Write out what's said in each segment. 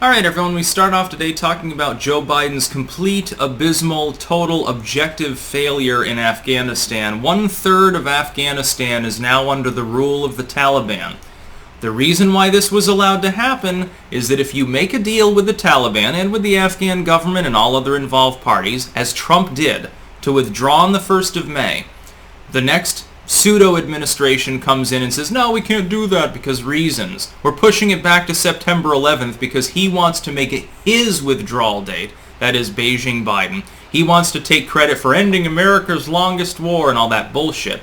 Alright everyone, we start off today talking about Joe Biden's complete, abysmal, total, objective failure in Afghanistan. 1/3 of Afghanistan is now under the rule of the Taliban. The reason why this was allowed to happen is that if you make a deal with the Taliban and with the Afghan government and all other involved parties, as Trump did, to withdraw on the 1st of May, the next pseudo-administration comes in and says, no, we can't do that because reasons. We're pushing it back to September 11th because he wants to make it his withdrawal date. That is Beijing Biden. He wants to take credit for ending America's longest war and all that bullshit.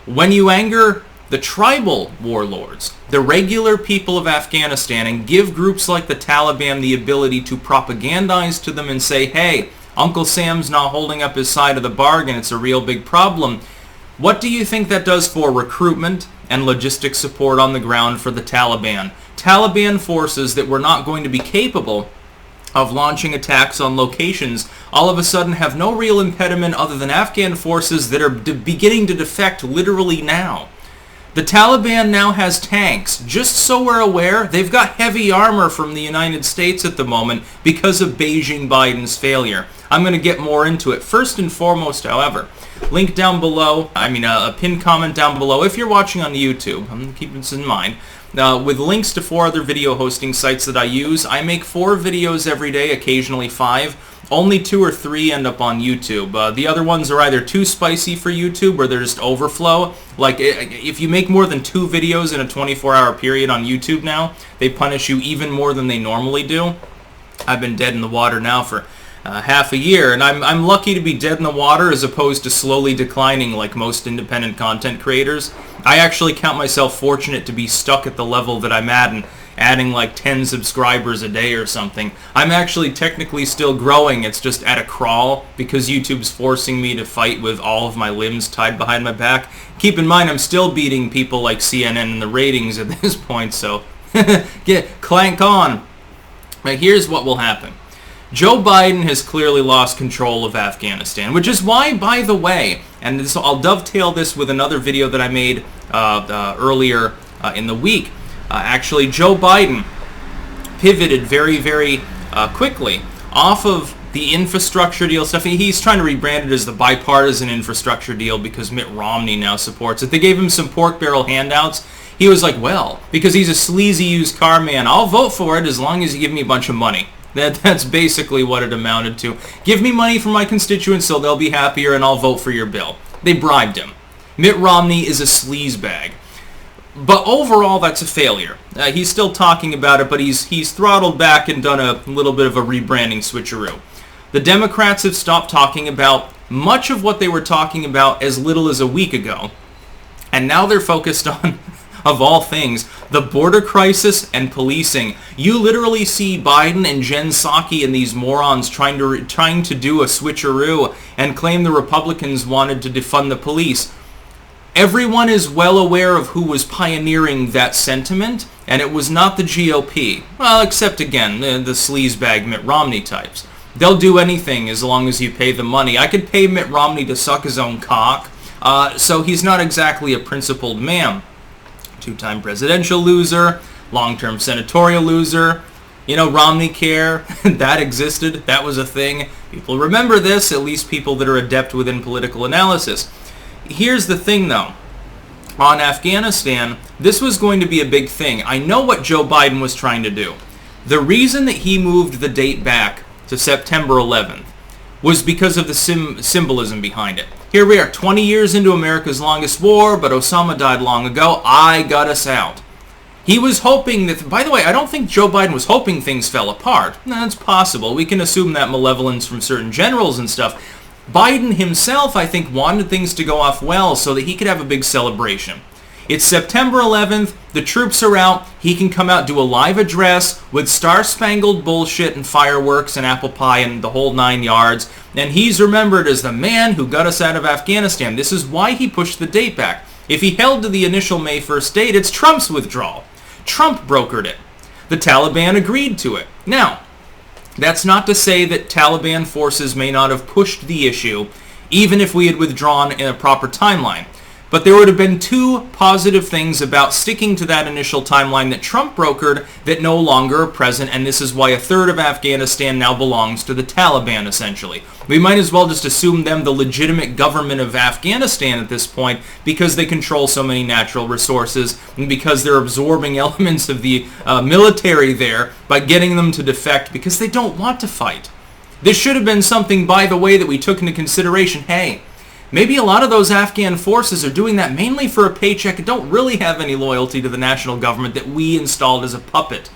When you anger the tribal warlords, the regular people of Afghanistan, and give groups like the Taliban the ability to propagandize to them and say, hey, Uncle Sam's not holding up his side of the bargain, it's a real big problem. What do you think that does for recruitment and logistic support on the ground for the Taliban? Taliban forces that were not going to be capable of launching attacks on locations all of a sudden have no real impediment other than Afghan forces that are beginning to defect literally now. The Taliban now has tanks. Just so we're aware, they've got heavy armor from the United States at the moment because of Beijing Biden's failure. I'm going to get more into it. First and foremost, however, link down below, a pinned comment down below if you're watching on YouTube. I'm keeping this in mind. With links to 4 other video hosting sites that I use. I make 4 videos every day, occasionally 5. Only 2 or 3 end up on YouTube. The other ones are either too spicy for YouTube or they're just overflow. Like, if you make more than 2 videos in a 24-hour period on YouTube now, they punish you even more than they normally do. I've been dead in the water now for half a year, and I'm lucky to be dead in the water as opposed to slowly declining like most independent content creators. I actually count myself fortunate to be stuck at the level that I'm at and adding like 10 subscribers a day or something. I'm actually technically still growing, it's just at a crawl because YouTube's forcing me to fight with all of my limbs tied behind my back. Keep in mind I'm still beating people like CNN in the ratings at this point, so clank on. But here's what will happen. Joe Biden has clearly lost control of Afghanistan, which is why, by the way, and this, I'll dovetail this with another video that I made earlier in the week. Actually, Joe Biden pivoted very quickly off of the infrastructure deal stuff. He's trying to rebrand it as the bipartisan infrastructure deal because Mitt Romney now supports it. They gave him some pork barrel handouts. He was like, well, because he's a sleazy used car man, I'll vote for it as long as you give me a bunch of money. That's basically what it amounted to. Give me money from my constituents so they'll be happier and I'll vote for your bill. They bribed him. Mitt Romney is a sleazebag. But overall, that's a failure. He's still talking about it, but he's throttled back and done a little bit of a rebranding switcheroo. The Democrats have stopped talking about much of what they were talking about as little as a week ago. And now they're focused on, of all things, the border crisis and policing. You literally see Biden and Jen Psaki and these morons trying to do a switcheroo and claim the Republicans wanted to defund the police. Everyone is well aware of who was pioneering that sentiment, and it was not the GOP. Well, except again, the sleazebag Mitt Romney types. They'll do anything as long as you pay them money. I could pay Mitt Romney to suck his own cock, so he's not exactly a principled man. 2-time presidential loser, long-term senatorial loser. You know, Romney Care, that existed, that was a thing. People remember this, at least people that are adept within political analysis. Here's the thing though, on Afghanistan, this was going to be a big thing. I know what Joe Biden was trying to do. The reason that he moved the date back to September 11th was because of the symbolism behind it. Here we are, 20 years into America's longest war, but Osama died long ago. I got us out. He was hoping that, by the way, I don't think Joe Biden was hoping things fell apart. That's possible. We can assume that malevolence from certain generals and stuff. Biden himself, I think, wanted things to go off well so that he could have a big celebration. It's September 11th, the troops are out, he can come out, do a live address with star-spangled bullshit and fireworks and apple pie and the whole 9 yards, and he's remembered as the man who got us out of Afghanistan. This is why he pushed the date back. If he held to the initial May 1st date, it's Trump's withdrawal. Trump brokered it. The Taliban agreed to it. Now, that's not to say that Taliban forces may not have pushed the issue, even if we had withdrawn in a proper timeline. But there would have been two positive things about sticking to that initial timeline that Trump brokered that no longer are present, and this is why a third of Afghanistan now belongs to the Taliban, essentially. We might as well just assume them the legitimate government of Afghanistan at this point because they control so many natural resources and because they're absorbing elements of the military there by getting them to defect because they don't want to fight. This should have been something, by the way, that we took into consideration. Hey, maybe a lot of those Afghan forces are doing that mainly for a paycheck and don't really have any loyalty to the national government that we installed as a puppet.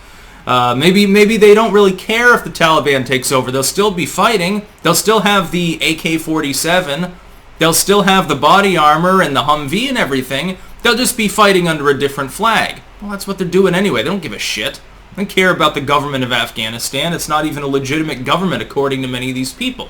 Maybe they don't really care if the Taliban takes over. They'll still be fighting. They'll still have the AK-47. They'll still have the body armor and the Humvee and everything. They'll just be fighting under a different flag. Well, that's what they're doing anyway. They don't give a shit. They don't care about the government of Afghanistan. It's not even a legitimate government according to many of these people.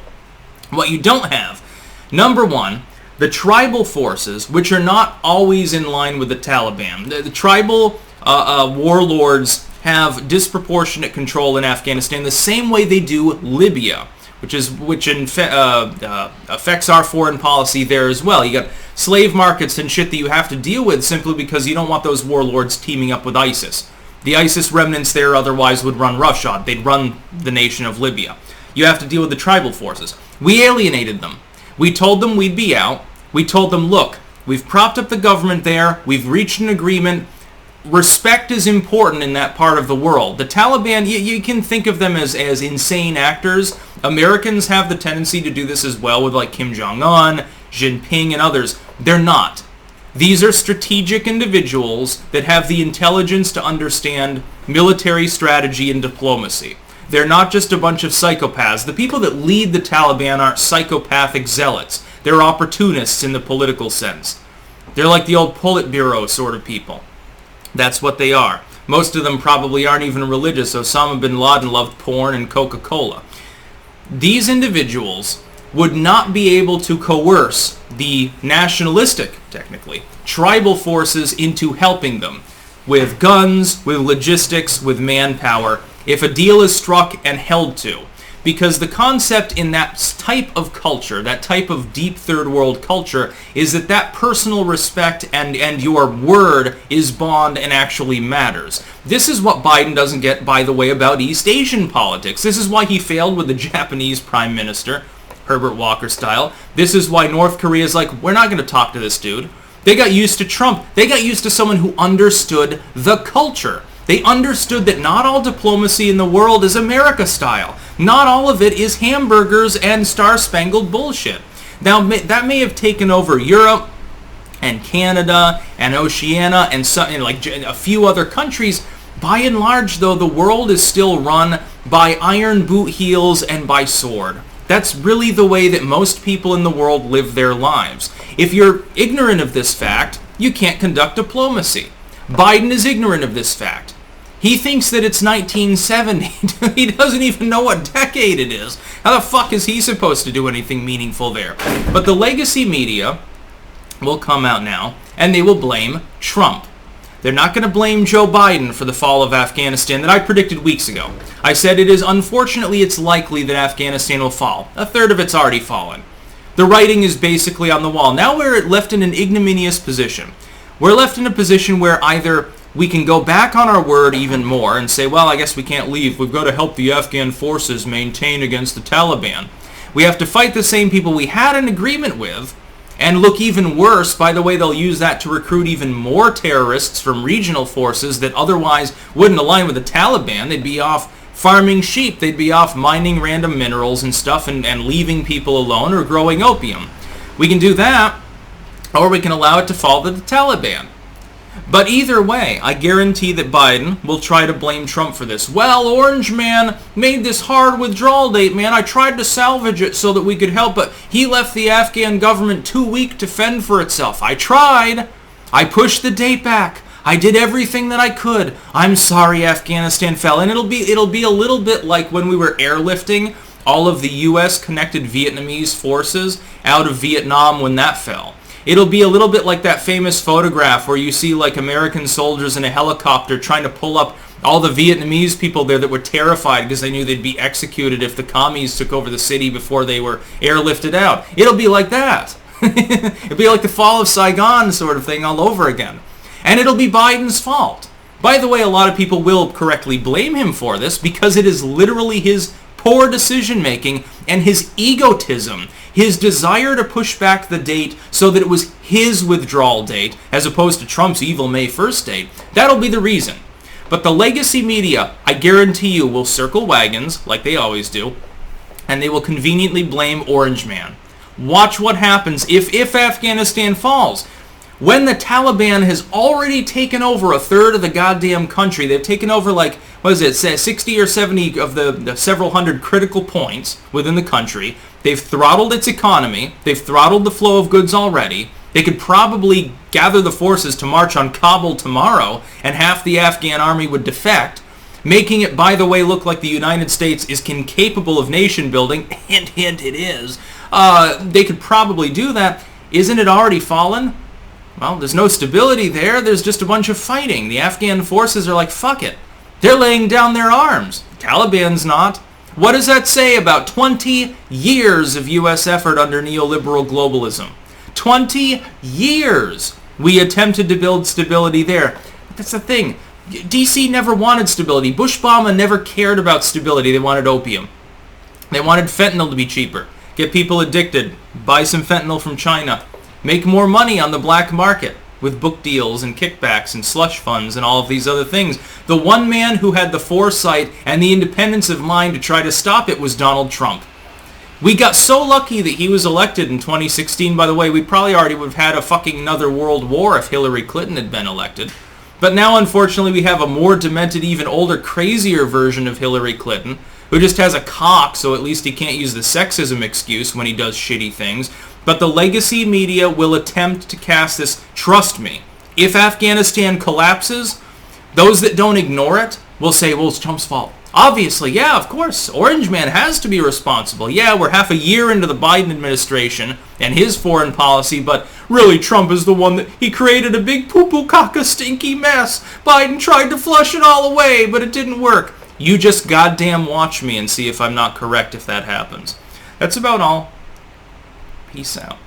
What you don't have, number one, the tribal forces, which are not always in line with the Taliban. The tribal warlords have disproportionate control in Afghanistan the same way they do Libya, which affects our foreign policy there as well. You got slave markets and shit that you have to deal with simply because you don't want those warlords teaming up with ISIS. The ISIS remnants there otherwise would run roughshod. They'd run the nation of Libya. You have to deal with the tribal forces. We alienated them. We told them we'd be out. We told them, look, we've propped up the government there. We've reached an agreement. Respect is important in that part of the world. The Taliban, you can think of them as insane actors. Americans have the tendency to do this as well with like Kim Jong-un, Jinping, and others. They're not. These are strategic individuals that have the intelligence to understand military strategy and diplomacy. They're not just a bunch of psychopaths. The people that lead the Taliban aren't psychopathic zealots. They're opportunists in the political sense. They're like the old Politburo sort of people. That's what they are. Most of them probably aren't even religious. Osama bin Laden loved porn and Coca-Cola. These individuals would not be able to coerce the nationalistic, technically, tribal forces into helping them with guns, with logistics, with manpower, if a deal is struck and held to. Because the concept in that type of culture, that type of deep third world culture, is that personal respect and your word is bond and actually matters. This is what Biden doesn't get, by the way, about East Asian politics. This is why he failed with the Japanese Prime Minister, Herbert Walker style. This is why North Korea is like, we're not going to talk to this dude. They got used to Trump. They got used to someone who understood the culture. They understood that not all diplomacy in the world is America style. Not all of it is hamburgers and star-spangled bullshit. Now, that may have taken over Europe and Canada and Oceania and like a few other countries. By and large, though, the world is still run by iron boot heels and by sword. That's really the way that most people in the world live their lives. If you're ignorant of this fact, you can't conduct diplomacy. Biden is ignorant of this fact. He thinks that it's 1970. He doesn't even know what decade it is. How the fuck is he supposed to do anything meaningful there? But the legacy media will come out now, and they will blame Trump. They're not going to blame Joe Biden for the fall of Afghanistan that I predicted weeks ago. I said unfortunately it's likely that Afghanistan will fall. A third of it's already fallen. The writing is basically on the wall. Now we're left in an ignominious position. We're left in a position where either we can go back on our word even more and say, well, I guess we can't leave. We've got to help the Afghan forces maintain against the Taliban. We have to fight the same people we had an agreement with and look even worse. By the way, they'll use that to recruit even more terrorists from regional forces that otherwise wouldn't align with the Taliban. They'd be off farming sheep. They'd be off mining random minerals and stuff and leaving people alone or growing opium. We can do that, or we can allow it to fall to the Taliban. But either way, I guarantee that Biden will try to blame Trump for this. Well, Orange Man made this hard withdrawal date, man. I tried to salvage it so that we could help, but he left the Afghan government too weak to fend for itself. I tried. I pushed the date back. I did everything that I could. I'm sorry Afghanistan fell. And it'll be a little bit like when we were airlifting all of the U.S. connected Vietnamese forces out of Vietnam when that fell. It'll be a little bit like that famous photograph where you see like American soldiers in a helicopter trying to pull up all the Vietnamese people there that were terrified because they knew they'd be executed if the commies took over the city before they were airlifted out. It'll be like that. It'll be like the fall of Saigon sort of thing all over again. And it'll be Biden's fault. By the way, a lot of people will correctly blame him for this because it is literally his poor decision-making and his egotism, his desire to push back the date so that it was his withdrawal date as opposed to Trump's evil May 1st date. That'll be the reason. But the legacy media, I guarantee you, will circle wagons, like they always do, and they will conveniently blame Orange Man. Watch what happens if Afghanistan falls. When the Taliban has already taken over a third of the goddamn country, they've taken over 60 or 70 of the several hundred critical points within the country. They've throttled its economy. They've throttled the flow of goods already. They could probably gather the forces to march on Kabul tomorrow, and half the Afghan army would defect, making it, by the way, look like the United States is incapable of nation building. Hint, hint, it is. They could probably do that. Isn't it already fallen? Well, there's no stability there. There's just a bunch of fighting. The Afghan forces are like, fuck it. They're laying down their arms. Taliban's not. What does that say about 20 years of U.S. effort under neoliberal globalism? 20 years we attempted to build stability there. But that's the thing. D.C. never wanted stability. Bush-Obama never cared about stability. They wanted opium. They wanted fentanyl to be cheaper. Get people addicted. Buy some fentanyl from China. Make more money on the black market with book deals and kickbacks and slush funds and all of these other things. The one man who had the foresight and the independence of mind to try to stop it was Donald Trump. We got so lucky that he was elected in 2016. By the way, we probably already would have had a fucking another world war if Hillary Clinton had been elected. But now, unfortunately, we have a more demented, even older, crazier version of Hillary Clinton, who just has a cock, so at least he can't use the sexism excuse when he does shitty things. But the legacy media will attempt to cast this. Trust me, if Afghanistan collapses, those that don't ignore it will say, well, it's Trump's fault. Obviously, yeah, of course. Orange Man has to be responsible. Yeah, we're half a year into the Biden administration and his foreign policy, but really Trump is the one that he created a big poo-poo caca stinky mess. Biden tried to flush it all away, but it didn't work. You just goddamn watch me and see if I'm not correct if that happens. That's about all. Peace out.